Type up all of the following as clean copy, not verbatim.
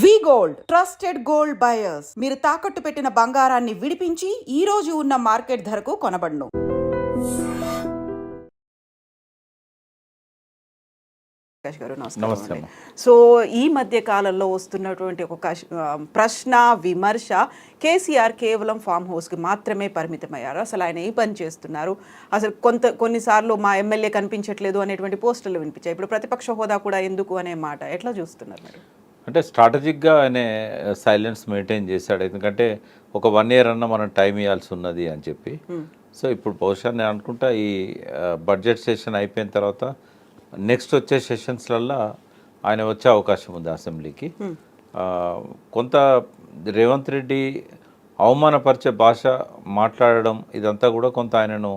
వి gold trusted gold buyers. మీరు తాకట్టు పెట్టిన బంగారాన్ని విడిపించి ఈ రోజు ఉన్న మార్కెట్ ధరకు కొనబడును. నమస్తే. సో ఈ మధ్య కాలంలో వస్తున్నటువంటి ఒక ప్రశ్న విమర్శ, కేసీఆర్ కేవలం ఫామ్ హౌస్కి మాత్రమే పరిమితమయ్యారు, అసలు ఆయన ఏ పని చేస్తున్నారు, అసలు కొన్నిసార్లు మా ఎమ్మెల్యే కనిపించట్లేదు అనేటువంటి పోస్టులు వినిపించాయి. ఇప్పుడు ప్రతిపక్ష హోదా కూడా ఎందుకు అనే మాట ఎట్లా చూస్తున్నారు మీరు? అంటే స్ట్రాటజిక్గా ఆయన సైలెన్స్ మెయింటైన్ చేశాడు, ఎందుకంటే ఒక 1 year అన్న మనం టైం ఇవ్వాల్సి ఉన్నది అని చెప్పి. సో ఇప్పుడు బహుశా నేను అనుకుంటా ఈ బడ్జెట్ సెషన్ అయిపోయిన తర్వాత నెక్స్ట్ వచ్చే సెషన్స్లల్లో ఆయన వచ్చే అవకాశం ఉంది అసెంబ్లీకి. కొంత రేవంత్ రెడ్డి అవమానపరిచే భాష మాట్లాడడం ఇదంతా కూడా కొంత ఆయనను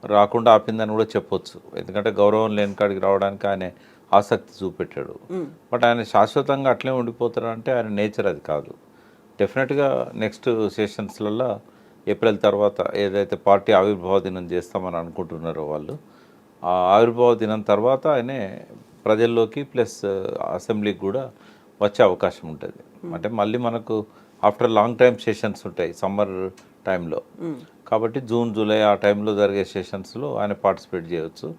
రాకుండా ఆపిందని కూడా చెప్పొచ్చు, ఎందుకంటే గౌరవం లేని కాడికి రావడానికి ఆయన ఆసక్తి చూపెట్టాడు. బట్ ఆయన శాశ్వతంగా అట్లే ఉండిపోతారు అంటే ఆయన నేచర్ అది కాదు. డెఫినెట్గా నెక్స్ట్ సెషన్స్లలో ఏప్రిల్ తర్వాత ఏదైతే పార్టీ ఆవిర్భావ దినం చేస్తామని అనుకుంటున్నారో వాళ్ళు, ఆ ఆవిర్భావ దినం తర్వాత ఆయనే ప్రజల్లోకి ప్లస్ అసెంబ్లీకి కూడా వచ్చే అవకాశం ఉంటుంది. అంటే మళ్ళీ మనకు ఆఫ్టర్ లాంగ్ టైం సెషన్స్ ఉంటాయి సమ్మర్ టైంలో, కాబట్టి జూన్ జూలై ఆ టైంలో జరిగే సెషన్స్లో ఆయన పార్టిసిపేట్ చేయవచ్చు.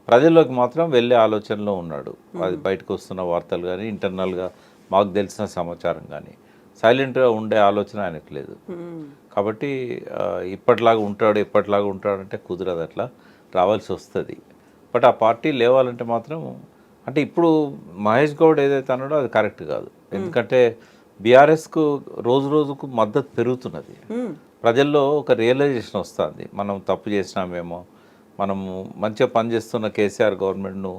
ప్రజల్లోకి మాత్రం వెళ్ళే ఆలోచనలో ఉన్నాడు. అది బయటకు వస్తున్న వార్తలు కానీ ఇంటర్నల్గా మాకు తెలిసిన సమాచారం కానీ సైలెంట్గా ఉండే ఆలోచన ఆయనకు లేదు. కాబట్టి ఇప్పటిలాగా ఉంటాడంటే కుదరదు, అట్లా రావాల్సి వస్తుంది. బట్ ఆ పార్టీ లేవాలంటే మాత్రం, అంటే ఇప్పుడు మహేష్ గౌడ్ ఏదైతే అన్నాడో అది కరెక్ట్ కాదు, ఎందుకంటే బీఆర్ఎస్కు రోజు రోజుకు మద్దతు పెరుగుతున్నది. ప్రజల్లో ఒక రియలైజేషన్ వస్తుంది, మనం తప్పు చేసినామేమో, మనము మంచిగా పనిచేస్తున్న కేసీఆర్ గవర్నమెంట్ను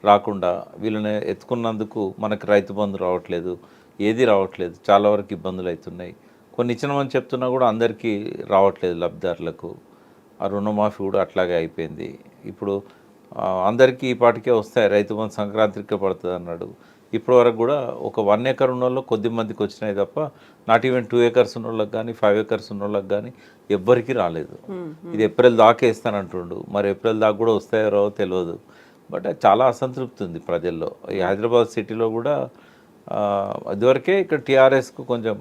రాకుండా వీళ్ళని ఎత్తుకున్నందుకు మనకి రైతు బంధు రావట్లేదు, ఏది రావట్లేదు, చాలా వరకు ఇబ్బందులు అవుతున్నాయి. కొన్ని ఇచ్చినామని చెప్తున్నా కూడా అందరికీ రావట్లేదు లబ్ధిదారులకు. ఆ రుణమాఫీ కూడా అట్లాగే అయిపోయింది. ఇప్పుడు అందరికీ ఈ పాటికే వస్తాయి, రైతు బంధు సంక్రాంతికే పడుతుంది అన్నాడు. ఇప్పటి వరకు కూడా ఒక 1 acre ఉన్న వాళ్ళు కొద్ది మందికి వచ్చినాయి తప్ప, నాట్ ఈవెన్ 2 acres ఉన్న వాళ్ళకి కానీ 5 acres ఉన్న వాళ్ళకి కానీ ఎవ్వరికీ రాలేదు. ఇది ఏప్రిల్ దాకా వేస్తానంటుండు, మరి ఏప్రిల్ దాకా కూడా వస్తాయో రావో తెలియదు. బట్ చాలా అసంతృప్తి ఉంది ప్రజల్లో. ఈ హైదరాబాద్ సిటీలో కూడా ఇదివరకే ఇక్కడ టీఆర్ఎస్కు కొంచెం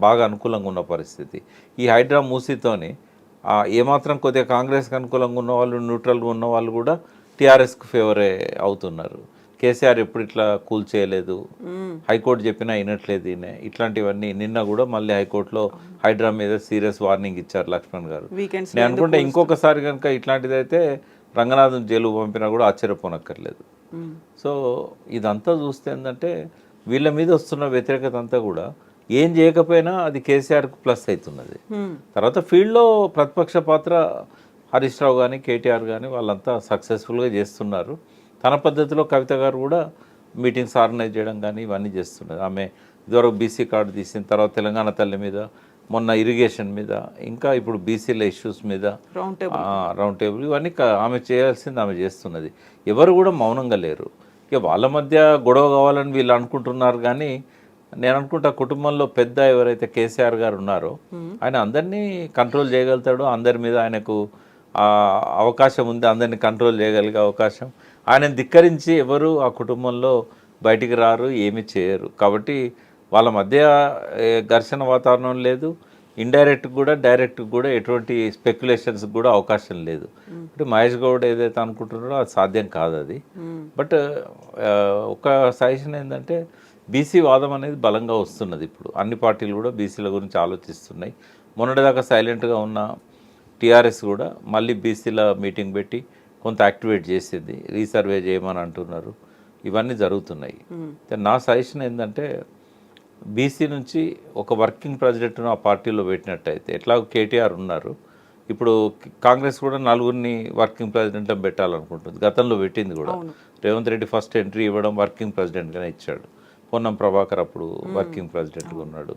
బాగా అనుకూలంగా ఉన్న పరిస్థితి. ఈ హైడ్రా మూసీతోని ఏమాత్రం కొద్దిగా కాంగ్రెస్కి అనుకూలంగా ఉన్న వాళ్ళు, న్యూట్రల్గా ఉన్న వాళ్ళు కూడా టీఆర్ఎస్కు ఫేవరే అవుతున్నారు. కేసీఆర్ ఎప్పుడు ఇట్లా కూల్ చేయలేదు, హైకోర్టు చెప్పినా వినట్లేదు ఈయన, ఇట్లాంటివన్నీ. నిన్న కూడా మళ్ళీ హైకోర్టులో హైడ్రా మీద సీరియస్ వార్నింగ్ ఇచ్చారు లక్ష్మణ్ గారు. నేను అనుకుంటే ఇంకొకసారి కనుక ఇట్లాంటిదైతే రంగనాథన్ జైలు పంపినా కూడా ఆశ్చర్యపోనక్కర్లేదు. సో ఇదంతా చూస్తే ఏంటంటే వీళ్ళ మీద వస్తున్న వ్యతిరేకత అంతా కూడా ఏం చేయకపోయినా అది కేసీఆర్కు ప్లస్ అవుతున్నది. తర్వాత ఫీల్డ్లో ప్రతిపక్ష పాత్ర హరీష్ రావు కానీ కేటీఆర్ కానీ వాళ్ళంతా సక్సెస్ఫుల్గా చేస్తున్నారు. తన పద్ధతిలో కవిత గారు కూడా మీటింగ్స్ ఆర్గనైజ్ చేయడం కానీ ఇవన్నీ చేస్తున్నారు. ఆమె ఇదివరకు బీసీ కార్డు తీసిన తర్వాత తెలంగాణ తల్లి మీద, మొన్న ఇరిగేషన్ మీద, ఇంకా ఇప్పుడు బీసీల ఇష్యూస్ మీద రౌండ్ టేబుల్, ఇవన్నీ ఆమె చేయాల్సింది ఆమె చేస్తున్నది. ఎవరు కూడా మౌనంగా లేరు. ఇక వాళ్ళ మధ్య గొడవ కావాలని వీళ్ళు అనుకుంటున్నారు, కానీ నేను అనుకుంటా కుటుంబంలో పెద్ద ఎవరైతే కేసీఆర్ గారు ఉన్నారో ఆయన అందరినీ కంట్రోల్ చేయగలుగుతాడు. అందరి మీద ఆయనకు అవకాశం ఉంది, అందరినీ కంట్రోల్ చేయగలిగే అవకాశం. ఆయన ధిక్కరించి ఎవరు ఆ కుటుంబంలో బయటికి రారు, ఏమి చేయరు. కాబట్టి వాళ్ళ మధ్య ఘర్షణ వాతావరణం లేదు. ఇండైరెక్ట్ కూడా డైరెక్ట్ కూడా ఎటువంటి స్పెక్యులేషన్స్ కూడా అవకాశం లేదు. అంటే మహేష్ గౌడ్ ఏదైతే అనుకుంటున్నారో అది సాధ్యం కాదు అది. బట్ ఒక సజెషన్ ఏంటంటే బీసీ వాదం అనేది బలంగా వస్తున్నది. ఇప్పుడు అన్ని పార్టీలు కూడా బీసీల గురించి ఆలోచిస్తున్నాయి. మొన్నటిదాకా సైలెంట్గా ఉన్న టీఆర్ఎస్ కూడా మళ్ళీ బీసీల మీటింగ్ పెట్టి కొంత యాక్టివేట్ చేసింది, రీసర్వే చేయమని అంటున్నారు. ఇవన్నీ జరుగుతున్నాయి. నా సజెషన్ ఏంటంటే బీసీ నుంచి ఒక వర్కింగ్ ప్రెసిడెంట్ను ఆ పార్టీలో పెట్టినట్టయితే, ఎట్లాగో కేటీఆర్ ఉన్నారు, ఇప్పుడు కాంగ్రెస్ కూడా 4 వర్కింగ్ ప్రెసిడెంట్ పెట్టాలనుకుంటుంది. గతంలో పెట్టింది కూడా. రేవంత్ రెడ్డి ఫస్ట్ ఎంట్రీ ఇవ్వడం వర్కింగ్ ప్రెసిడెంట్గానే ఇచ్చాడు. పొన్నం ప్రభాకర్ అప్పుడు వర్కింగ్ ప్రెసిడెంట్గా ఉన్నాడు.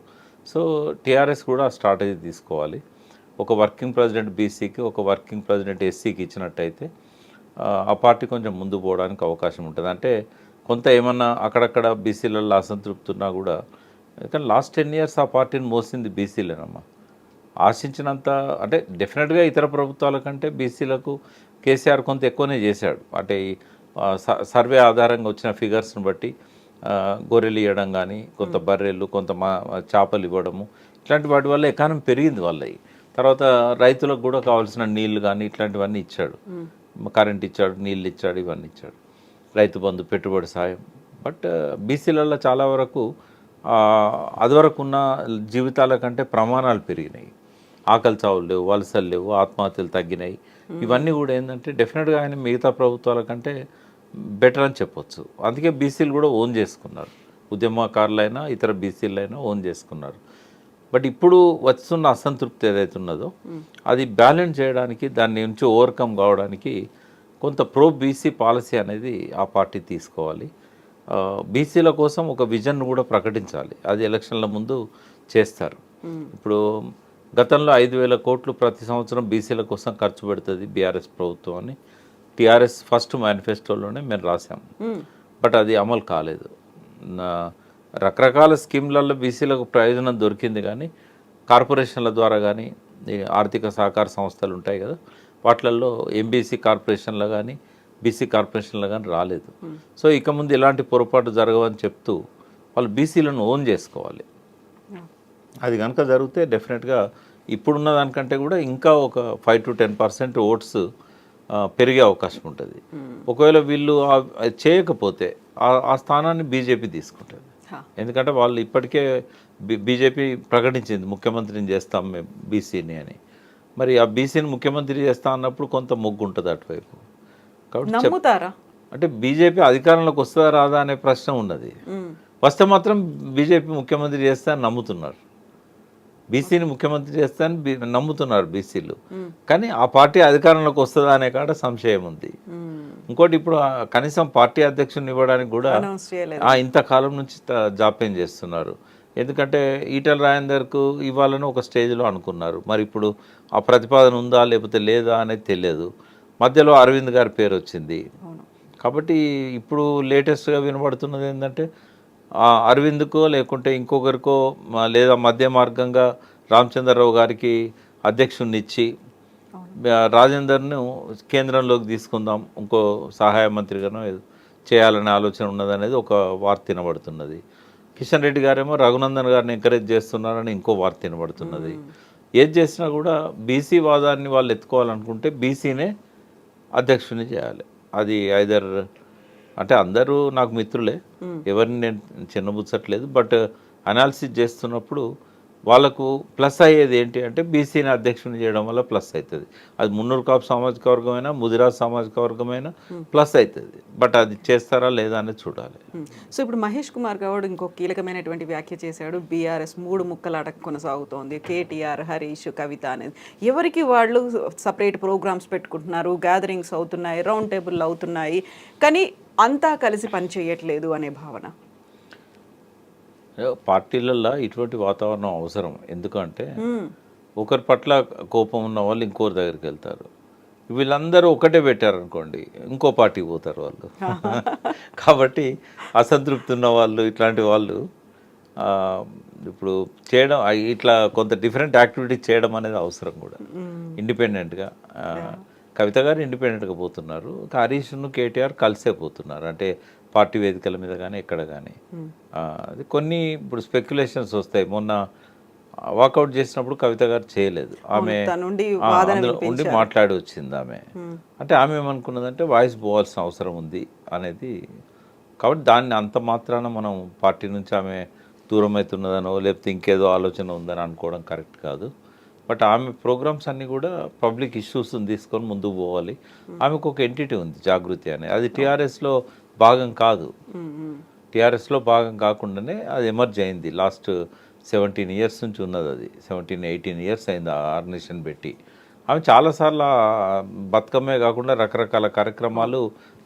సో టీఆర్ఎస్ కూడా స్ట్రాటజీ తీసుకోవాలి. ఒక వర్కింగ్ ప్రెసిడెంట్ బీసీకి, ఒక వర్కింగ్ ప్రెసిడెంట్ ఎస్సీకి ఇచ్చినట్టయితే ఆ పార్టీ కొంచెం ముందు పోవడానికి అవకాశం ఉంటుంది. అంటే కొంత ఏమన్నా అక్కడక్కడ బీసీలలో అసంతృప్తి ఉన్నా కూడా, కానీ లాస్ట్ 10 years ఆ పార్టీని మోసింది బీసీలేనమ్మా. ఆశించినంత, అంటే డెఫినెట్గా ఇతర ప్రభుత్వాల కంటే బీసీలకు కేసీఆర్ కొంత ఎక్కువనే చేశాడు. అంటే సర్వే ఆధారంగా వచ్చిన ఫిగర్స్ని బట్టి గొర్రెలు ఇవ్వడం కానీ, కొంత బర్రెలు, కొంత చేపలు ఇవ్వడము, ఇట్లాంటి వాటి వల్ల ఎకానమీ పెరిగింది వాళ్ళవి. తర్వాత రైతులకు కూడా కావాల్సిన నీళ్లు కానీ ఇట్లాంటివన్నీ ఇచ్చాడు, కరెంట్ ఇచ్చాడు, నీళ్ళు ఇచ్చాడు, ఇవన్నీ ఇచ్చాడు, రైతు బంధు, పెట్టుబడి సాయం. బట్ బీసీలలో చాలా వరకు అదివరకు ఉన్న జీవితాల కంటే ప్రమాణాలు పెరిగినాయి. ఆకలి చావులు లేవు, వలసలు లేవు, ఆత్మహత్యలు తగ్గినాయి. ఇవన్నీ కూడా ఏంటంటే డెఫినెట్గా ఆయన మిగతా ప్రభుత్వాల కంటే బెటర్ అని చెప్పొచ్చు. అందుకే బీసీలు కూడా ఓన్ చేసుకున్నారు, ఉద్యమకారులైనా ఇతర బీసీలైనా ఓన్ చేసుకున్నారు. బట్ ఇప్పుడు వస్తున్న అసంతృప్తి ఏదైతే ఉన్నదో అది బ్యాలెన్స్ చేయడానికి, దాని నుంచి ఓవర్కమ్ కావడానికి కొంత ప్రో బీసీ పాలసీ అనేది ఆ పార్టీ తీసుకోవాలి. బీసీల కోసం ఒక విజన్ కూడా ప్రకటించాలి. అది ఎలక్షన్ల ముందు చేస్తారు. ఇప్పుడు గతంలో 5,000 కోట్లు ప్రతి సంవత్సరం బీసీల కోసం ఖర్చు పెడుతుంది బీఆర్ఎస్ ప్రభుత్వం అని టీఆర్ఎస్ ఫస్ట్ మేనిఫెస్టోలోనే మేము రాసాము. బట్ అది అమలు కాలేదు. రకరకాల స్కీమ్లలో బీసీలకు ప్రయోజనం దొరికింది, కానీ కార్పొరేషన్ల ద్వారా కానీ, ఆర్థిక సహకార సంస్థలు ఉంటాయి కదా, వాటిలలో ఎంబీసీ కార్పొరేషన్లో కానీ బీసీ కార్పొరేషన్లో కానీ రాలేదు. సో ఇక ముందు ఇలాంటి పొరపాటు జరగవని చెప్తూ వాళ్ళు బీసీలను ఓన్ చేసుకోవాలి. అది కనుక జరిగితే డెఫినెట్గా ఇప్పుడున్న దానికంటే కూడా ఇంకా ఒక 5 to 10% ఓట్స్ పెరిగే అవకాశం ఉంటుంది. ఒకవేళ వీళ్ళు చేయకపోతే ఆ స్థానాన్ని బీజేపీ తీసుకుంటుంది. ఎందుకంటే వాళ్ళు ఇప్పటికే బీజేపీ ప్రకటించింది ముఖ్యమంత్రిని చేస్తాం మేము బీసీని అని. మరి ఆ బీసీని ముఖ్యమంత్రి చేస్తా అన్నప్పుడు కొంత మొగ్గు ఉంటుంది అటువైపు. కాబట్టి అంటే బీజేపీ అధికారంలోకి వస్తుందా రాదా అనే ప్రశ్న ఉన్నది. వస్తే మాత్రం బీజేపీ ముఖ్యమంత్రి చేస్తా అని నమ్ముతున్నారు, బీసీని ముఖ్యమంత్రి చేస్తా అని నమ్ముతున్నారు బీసీలు. కానీ ఆ పార్టీ అధికారంలోకి వస్తుందా అనే కాడ సంశయం ఉంది. ఇంకోటి, ఇప్పుడు కనీసం పార్టీ అధ్యక్షుని ఇవ్వడానికి కూడా ఇంతకాలం నుంచి జాప్యం చేస్తున్నారు. ఎందుకంటే ఈటెల రాజేందర్కు ఇవ్వాలని ఒక స్టేజ్లో అనుకున్నారు. మరి ఇప్పుడు ఆ ప్రతిపాదన ఉందా లేకపోతే లేదా అనేది తెలియదు. మధ్యలో అరవింద్ గారి పేరు వచ్చింది. కాబట్టి ఇప్పుడు లేటెస్ట్గా వినబడుతున్నది ఏంటంటే అరవింద్కో లేకుంటే ఇంకొకరికో లేదా మధ్య మార్గంగా రామచంద్రరావు గారికి అధ్యక్షుడిని ఇచ్చి రాజేందర్ను కేంద్రంలోకి తీసుకుందాం, ఇంకో సహాయ మంత్రిగానో చేయాలనే ఆలోచన ఉన్నదనేది ఒక వార్త వినబడుతున్నది. కిషన్ రెడ్డి గారేమో రఘునందన్ గారిని ఎంకరేజ్ చేస్తున్నారని ఇంకో వార్త వినబడుతున్నది. ఏది చేసినా కూడా బీసీ వాదాన్ని వాళ్ళు ఎత్తుకోవాలనుకుంటే బీసీనే అధ్యక్షుని చేయాలి. అది ఐదర్ అంటే అందరూ నాకు మిత్రులే, ఎవరిని నేను చిన్నబుచ్చట్లేదు. బట్ అనాలిసిస్ చేస్తున్నప్పుడు వాళ్ళకు ప్లస్ అయ్యేది ఏంటి అంటే బీసీని అధ్యక్షుని చేయడం వల్ల ప్లస్ అవుతుంది. అది మున్నూరు కాపు సామాజిక వర్గమైనా ముదిరాజ్ సామాజిక వర్గమైనా ప్లస్ అవుతుంది. బట్ అది చేస్తారా లేదా అనేది చూడాలి. సో ఇప్పుడు మహేష్ కుమార్ గౌడ్ ఇంకొక కీలకమైనటువంటి వ్యాఖ్య చేశాడు. బీఆర్ఎస్ 3 ముక్కలాట కొనసాగుతోంది, కేటీఆర్, హరీష్, కవిత అనేది. ఎవరికి వాళ్ళు సపరేట్ ప్రోగ్రామ్స్ పెట్టుకుంటున్నారు, గ్యాదరింగ్స్ అవుతున్నాయి, రౌండ్ టేబుల్ అవుతున్నాయి, కానీ అంతా కలిసి పని చేయట్లేదు అనే భావన. పార్టీలలో ఇటువంటి వాతావరణం అవసరం. ఎందుకంటే ఒకరి పట్ల కోపం ఉన్న వాళ్ళు ఇంకోరి దగ్గరికి వెళ్తారు. వీళ్ళందరూ ఒకటే పెట్టారనుకోండి, ఇంకో పార్టీకి పోతారు వాళ్ళు. కాబట్టి అసంతృప్తి ఉన్న వాళ్ళు, ఇట్లాంటి వాళ్ళు ఇప్పుడు చేయడం, ఇట్లా కొంత డిఫరెంట్ యాక్టివిటీ చేయడం అనేది అవసరం కూడా. ఇండిపెండెంట్గా కవిత గారు ఇండిపెండెంట్గా పోతున్నారు, హరీష్ను కేటీఆర్ కలిసే పోతున్నారు. అంటే పార్టీ వేదికల మీద కానీ ఎక్కడ కానీ అది కొన్ని ఇప్పుడు స్పెక్యులేషన్స్ వస్తాయి. మొన్న వాకౌట్ చేసినప్పుడు కవిత గారు చేయలేదు, ఆమె అందులో ఉండి మాట్లాడి వచ్చింది ఆమె. అంటే ఆమె ఏమనుకున్నదంటే వాయిస్ పోవాల్సిన అవసరం ఉంది అనేది. కాబట్టి దాన్ని అంత మాత్రాన మనం పార్టీ నుంచి ఆమె దూరం అవుతున్నదనో లేకపోతే ఇంకేదో ఆలోచన ఉందని అనుకోవడం కరెక్ట్ కాదు. బట్ ఆమె ప్రోగ్రామ్స్ అన్నీ కూడా పబ్లిక్ ఇష్యూస్ని తీసుకొని ముందుకు పోవాలి. ఆమెకు ఒక ఎంటిటీ ఉంది, జాగృతి అని. అది టీఆర్ఎస్లో భాగం కాదు. టీఆర్ఎస్లో భాగం కాకుండానే అది ఎమర్జ్ అయింది. లాస్ట్ 17 years నుంచి ఉన్నది. అది 17-18 years అయింది ఆ ఆర్గనైజేషన్ పెట్టి. ఆమె చాలాసార్లు బతుకమ్మే కాకుండా రకరకాల కార్యక్రమాలు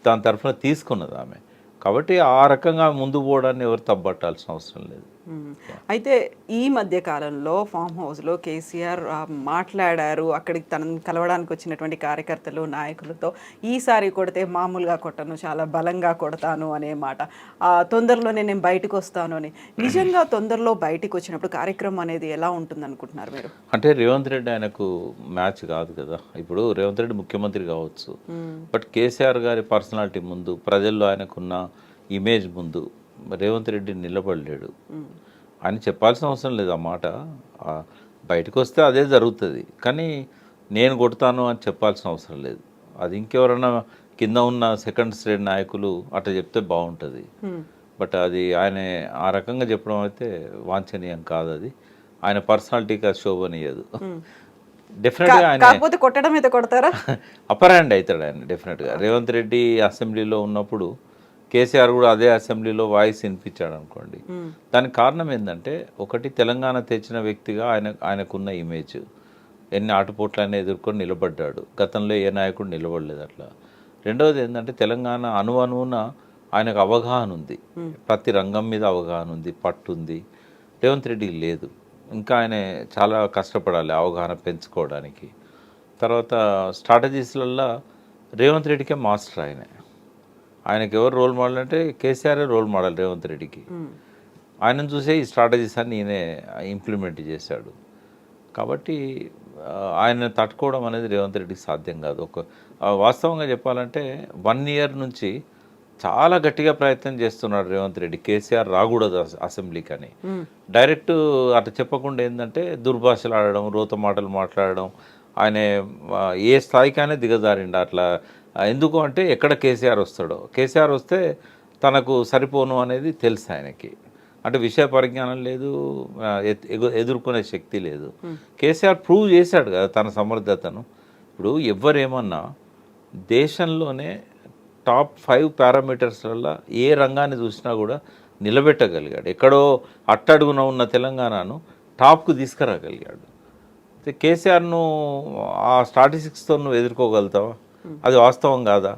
దాని తరఫున తీసుకున్నది ఆమె. కాబట్టి ఆ రకంగా ముందు పోవడాన్ని ఎవరు తప్పట్టాల్సిన అవసరం లేదు. అయితే ఈ మధ్య కాలంలో ఫామ్ హౌస్లో కేసీఆర్ మాట్లాడారు, అక్కడికి తనని కలవడానికి వచ్చినటువంటి కార్యకర్తలు, నాయకులతో, ఈసారి కొడితే మామూలుగా కొట్టను, చాలా బలంగా కొడతాను అనే మాట. తొందరలోనే నేను బయటకు వస్తాను అని. నిజంగా తొందరలో బయటకు వచ్చినప్పుడు కార్యక్రమం అనేది ఎలా ఉంటుంది అనుకుంటున్నారు మీరు? అంటే రేవంత్ రెడ్డి ఆయనకు మ్యాచ్ కాదు కదా. ఇప్పుడు రేవంత్ రెడ్డి ముఖ్యమంత్రి కావచ్చు, బట్ కేసీఆర్ గారి పర్సనాలిటీ ముందు, ప్రజల్లో ఆయనకున్న ఇమేజ్ ముందు రేవంత్ రెడ్డి నిలబడలేడు అని చెప్పాల్సిన అవసరం లేదు. ఆ మాట బయటకు వస్తే అదే జరుగుతుంది, కానీ నేను కొడతాను అని చెప్పాల్సిన అవసరం లేదు. అది ఇంకెవరన్నా కింద ఉన్న సెకండ్ స్టేట్ నాయకులు అట్లా చెప్తే బాగుంటుంది. బట్ అది ఆయన ఆ రకంగా చెప్పడం అయితే వాంఛనీయం కాదు. అది ఆయన పర్సనాలిటీకి అది శోభనీయదు. డెఫినెట్గా ఆయన కాకపోతే కొట్టడం అయితే కొడతారా? అప్పర్ హ్యాండ్ అవుతాడు ఆయన డెఫినెట్గా. రేవంత్ రెడ్డి అసెంబ్లీలో ఉన్నప్పుడు కేసీఆర్ కూడా అదే అసెంబ్లీలో వాయిస్ వినిపించాడు అనుకోండి. దానికి కారణం ఏంటంటే, ఒకటి తెలంగాణ తెచ్చిన వ్యక్తిగా ఆయనకున్న ఇమేజ్, ఎన్ని ఆటుపోట్లైనా ఎదుర్కొని నిలబడ్డాడు. గతంలో ఏ నాయకుడు నిలబడలేదు అట్లా. రెండవది ఏంటంటే, తెలంగాణ అణువున ఆయనకు అవగాహన ఉంది, ప్రతి రంగం మీద అవగాహన ఉంది, పట్టు ఉంది. రేవంత్ రెడ్డికి లేదు. ఇంకా ఆయన చాలా కష్టపడాలి అవగాహన పెంచుకోవడానికి. తర్వాత స్ట్రాటజీస్లల్లో రేవంత్ రెడ్డికే మాస్టర్ ఆయనకి ఎవరు రోల్ మోడల్ అంటే కేసీఆర్ రోల్ మోడల్ రేవంత్ రెడ్డికి. ఆయనను చూసే ఈ స్ట్రాటజీస్ అన్ని ఈయనే ఇంప్లిమెంట్ చేశాడు. కాబట్టి ఆయన తట్టుకోవడం అనేది రేవంత్ రెడ్డికి సాధ్యం కాదు. వాస్తవంగా చెప్పాలంటే 1 year నుంచి చాలా గట్టిగా ప్రయత్నం చేస్తున్నాడు రేవంత్ రెడ్డి, కేసీఆర్ రాకూడదు అసెంబ్లీకి అని. డైరెక్ట్ అట్లా చెప్పకుండా ఏంటంటే దుర్భాషలు ఆడడం, రోత మాటలు మాట్లాడడం, ఆయన ఏ స్థాయికైనా దిగజారిండు అట్లా. ఎందుకు అంటే ఎక్కడ కేసీఆర్ వస్తాడో, కేసీఆర్ వస్తే తనకు సరిపోను అనేది తెలుసు ఆయనకి. అంటే విషయ పరిజ్ఞానం లేదు, ఎదుర్కొనే శక్తి లేదు. కేసీఆర్ ప్రూవ్ చేశాడు కదా తన సమర్థతను. ఇప్పుడు ఎవరేమన్నా దేశంలోనే టాప్ 5 పారామీటర్స్లలో ఏ రంగాన్ని చూసినా కూడా నిలబెట్టగలిగాడు. ఎక్కడో అట్టడుగున ఉన్న తెలంగాణను టాప్కు తీసుకురాగలిగాడు. కేసీఆర్ను ఆ స్టాటిస్టిక్స్తో నువ్వు ఎదుర్కోగలుగుతావా? అది వాస్తవం కాదా?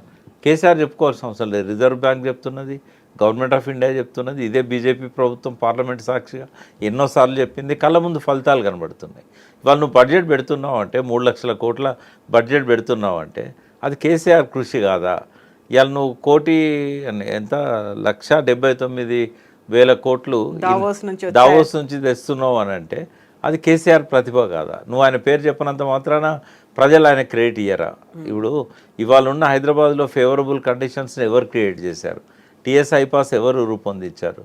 కేసీఆర్ చెప్పుకోవాల్సిన అవసరం లేదు. రిజర్వ్ బ్యాంక్ చెప్తున్నది, గవర్నమెంట్ ఆఫ్ ఇండియా చెప్తున్నది, ఇదే బీజేపీ ప్రభుత్వం పార్లమెంట్ సాక్షిగా ఎన్నోసార్లు చెప్పింది. కళ్ళ ముందు ఫలితాలు కనబడుతున్నాయి. ఇవాళ నువ్వు బడ్జెట్ పెడుతున్నావు అంటే 3 లక్షల కోట్ల బడ్జెట్ పెడుతున్నావు అంటే అది కేసీఆర్ కృషి కాదా? ఇవాళ నువ్వు ఎంత 1,79,000 కోట్లు దావోస్ నుంచి తెస్తున్నావు అని అంటే అది కేసీఆర్ ప్రతిభ కాదా? నువ్వు ఆయన పేరు చెప్పినంత మాత్రాన ప్రజలు ఆయన క్రియేట్ ఇయ్యరా? ఇప్పుడు ఇవాళ ఉన్న హైదరాబాద్లో ఫేవరబుల్ కండిషన్స్ని ఎవరు క్రియేట్ చేశారు? టీఎస్ ఐపాస్ ఎవరు రూపొందించారు?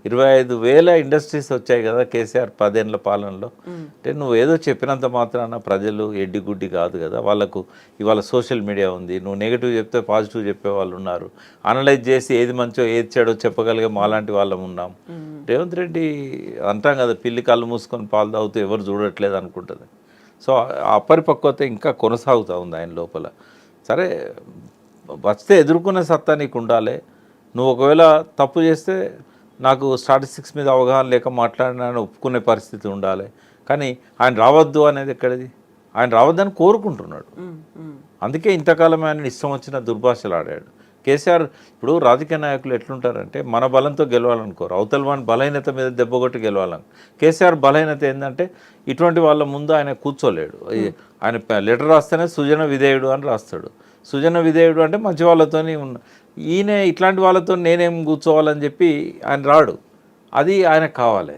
25,000 ఇండస్ట్రీస్ వచ్చాయి కదా కేసీఆర్ 10 ఏళ్ల పాలనలో. అంటే నువ్వు ఏదో చెప్పినంత మాత్రాన ప్రజలు ఎడ్డిగుడ్డి కాదు కదా. వాళ్ళకు ఇవాళ సోషల్ మీడియా ఉంది, నువ్వు నెగిటివ్ చెప్తే పాజిటివ్ చెప్పే వాళ్ళు ఉన్నారు. అనలైజ్ చేసి ఏది మంచో ఏది చెడో చెప్పగలిగే మాలాంటి వాళ్ళం ఉన్నాం. రేవంత్ రెడ్డి అంటాం కదా, పిల్లి కళ్ళు మూసుకొని పాలు తాగుతూ ఎవరు చూడట్లేదు అనుకుంటుంది. సో ఆ అపరిపక్వత ఇంకా కొనసాగుతూ ఉంది ఆయన లోపల. సరే, వస్తే ఎదుర్కొనే సత్తా నీకు ఉండాలి. నువ్వు ఒకవేళ తప్పు చేస్తే నాకు స్టాటిస్టిక్స్ మీద అవగాహన లేక మాట్లాడినాను ఒప్పుకునే పరిస్థితి ఉండాలి. కానీ ఆయన రావద్దు అనేది ఎక్కడిది? ఆయన రావద్దని కోరుకుంటున్నాడు. అందుకే ఇంతకాలం ఆయన ఇష్టం వచ్చిన దుర్భాషలు ఆడాడు. కేసీఆర్ ఇప్పుడు రాజకీయ నాయకులు ఎట్లుంటారంటే మన బలంతో గెలవాలనుకోరు, అవతల వాని బలహీనత మీద దెబ్బకొట్టి గెలవాలని. కేసీఆర్ బలహీనత ఏంటంటే ఇటువంటి వాళ్ళ ముందు ఆయన కూర్చోలేడు. ఆయన లెటర్ రాస్తేనే సుజన విధేయుడు అని రాస్తాడు. సుజన విధేయుడు అంటే మంచి వాళ్ళతోని ఈయన ఇట్లాంటి వాళ్ళతో నేనేం కూర్చోవాలని చెప్పి ఆయన రాడు. అది ఆయనకు కావాలి.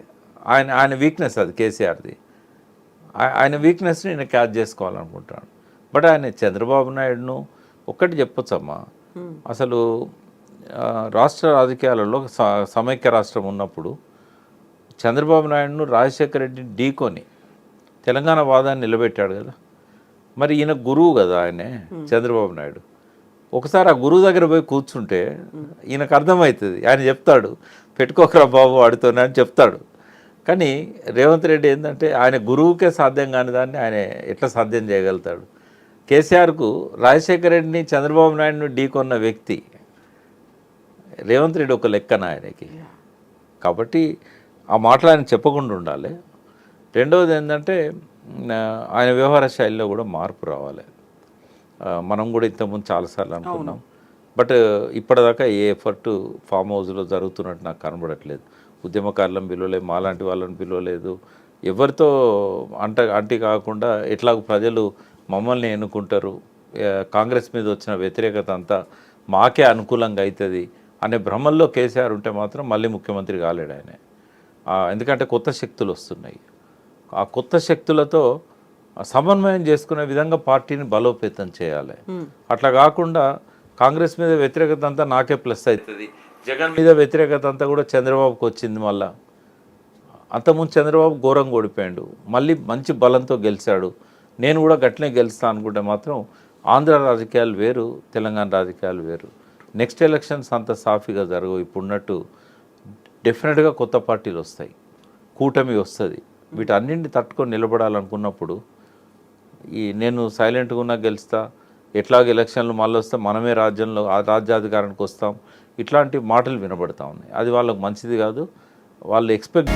ఆయన వీక్నెస్ అది కేసీఆర్ది. ఆయన వీక్నెస్ని నేను క్యాచ్ చేసుకోవాలనుకుంటాను. బట్ ఆయన చంద్రబాబు నాయుడును ఒక్కటి చెప్పొచ్చమ్మా, అసలు రాష్ట్ర రాజకీయాలలో సమైక్య రాష్ట్రం ఉన్నప్పుడు చంద్రబాబు నాయుడును రాజశేఖర రెడ్డిని ఢీకొని తెలంగాణ వాదాన్ని నిలబెట్టాడు కదా. మరి ఈయన గురువు కదా ఆయనే చంద్రబాబు నాయుడు. ఒకసారి ఆ గురువు దగ్గర పోయి కూర్చుంటే ఈయనకు అర్థమవుతుంది. ఆయన చెప్తాడు, పెట్టుకోకరా బాబు వాడితోనే అని చెప్తాడు. కానీ రేవంత్ రెడ్డి ఏంటంటే ఆయన గురువుకే సాధ్యం కాని దాన్ని ఆయన ఎట్లా సాధ్యం చేయగలుగుతాడు? కేసీఆర్కు రాజశేఖర రెడ్డిని చంద్రబాబు నాయుడుని ఢీకొన్న వ్యక్తి రేవంత్ రెడ్డి ఒక లెక్కన ఆయనకి. కాబట్టి ఆ మాటలు ఆయన చెప్పకుండా ఉండాలి. రెండవది ఏంటంటే ఆయన వ్యవహార శైలిలో కూడా మార్పు రావాలి. మనం కూడా ఇంతకుముందు చాలాసార్లు అనుకున్నాం. బట్ ఇప్పటిదాకా ఏ ఎఫర్ట్ ఫామ్ హౌస్లో జరుగుతున్నట్టు నాకు కనబడట్లేదు. ఉద్యమకారులను పిలవలేదు, మాలాంటి వాళ్ళని పిలవలేదు. ఎవరితో అంటి కాకుండా ఎట్లాగో ప్రజలు మమ్మల్ని ఎన్నుకుంటారు, కాంగ్రెస్ మీద వచ్చిన వ్యతిరేకత అంతా మాకే అనుకూలంగా అవుతుంది అనే భ్రమల్లో కేసీఆర్ ఉంటే మాత్రం మళ్ళీ ముఖ్యమంత్రి కాలేడు ఆయన. ఎందుకంటే కొత్త శక్తులు వస్తున్నాయి. ఆ కొత్త శక్తులతో సమన్వయం చేసుకునే విధంగా పార్టీని బలోపేతం చేయాలి. అట్లా కాకుండా కాంగ్రెస్ మీద వ్యతిరేకత అంతా నాకే ప్లస్ అవుతుంది, జగన్ మీద వ్యతిరేకత అంతా కూడా చంద్రబాబుకి వచ్చింది. మళ్ళా అంతకుముందు చంద్రబాబు ఘోరంగా ఓడిపోయాడు, మళ్ళీ మంచి బలంతో గెలిచాడు. నేను కూడా గట్లనే గెలుస్తా అనుకుంటే మాత్రం ఆంధ్ర రాజకీయాలు వేరు, తెలంగాణ రాజకీయాలు వేరు. నెక్స్ట్ ఎలక్షన్స్ అంత సాఫీగా జరగవు. ఇప్పుడున్నట్టు డెఫినెట్గా కొత్త పార్టీలు వస్తాయి, కూటమి వస్తుంది. వీటన్నింటిని తట్టుకొని నిలబడాలనుకున్నప్పుడు నేను సైలెంట్గా ఉన్నా గెలుస్తా, ఎట్లాగ ఎలక్షన్లు మళ్ళీ వస్తే మనమే రాజ్యాధికారానికి వస్తాం, ఇట్లాంటి మాటలు వినబడతా ఉన్నాయి. అది వాళ్ళకు మంచిది కాదు. వాళ్ళు ఎక్స్పెక్ట్